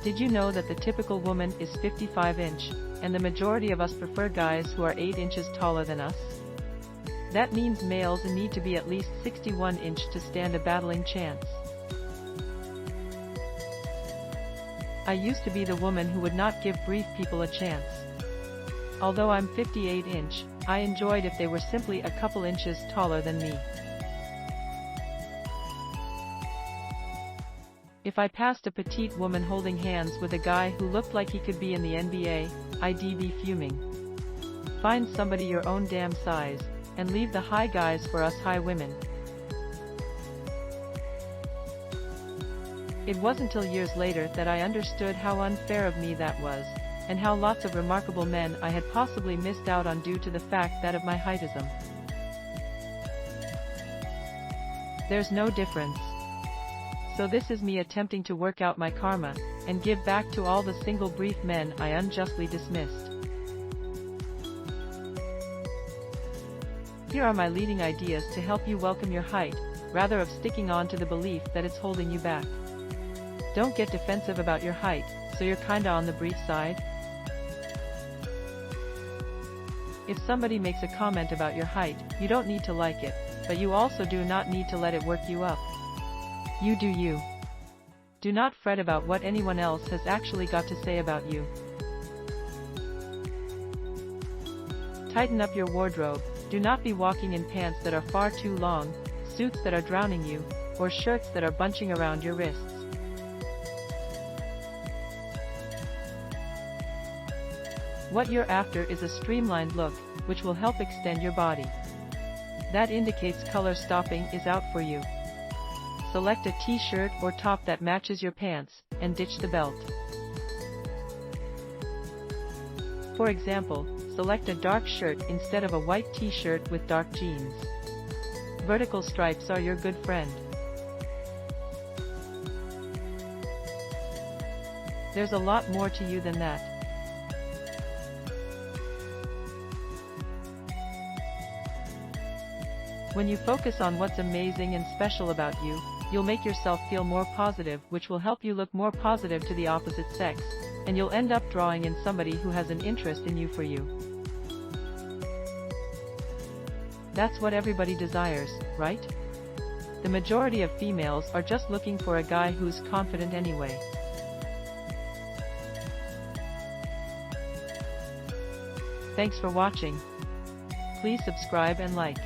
Did you know that the typical woman is 55 inch, and the majority of us prefer guys who are 8 inches taller than us? That means males need to be at least 61 inch to stand a battling chance. I used to be the woman who would not give brief people a chance. Although I'm 58 inch, I enjoyed if they were simply a couple inches taller than me. If I passed a petite woman holding hands with a guy who looked like he could be in the NBA, I'd be fuming. Find somebody your own damn size, and leave the high guys for us high women. It wasn't till years later that I understood how unfair of me that was, and how lots of remarkable men I had possibly missed out on due to the fact that of my heightism. There's no difference. So this is me attempting to work out my karma, and give back to all the single brief men I unjustly dismissed. Here are my leading ideas to help you welcome your height, rather of sticking on to the belief that it's holding you back. Don't get defensive about your height, so you're kinda on the brief side. If somebody makes a comment about your height, you don't need to like it, but you also do not need to let it work you up. You do you. Do not fret about what anyone else has actually got to say about you. Tighten up your wardrobe. Do not be walking in pants that are far too long, suits that are drowning you, or shirts that are bunching around your wrists. What you're after is a streamlined look, which will help extend your body. That indicates color stopping is out for you. Select a t-shirt or top that matches your pants, and ditch the belt. For example, select a dark shirt instead of a white t-shirt with dark jeans. Vertical stripes are your good friend. There's a lot more to you than that. When you focus on what's amazing and special about you, you'll make yourself feel more positive, which will help you look more positive to the opposite sex, and you'll end up drawing in somebody who has an interest in you for you. That's what everybody desires, right? The majority of females are just looking for a guy who's confident anyway. Thanks for watching. Please subscribe and like.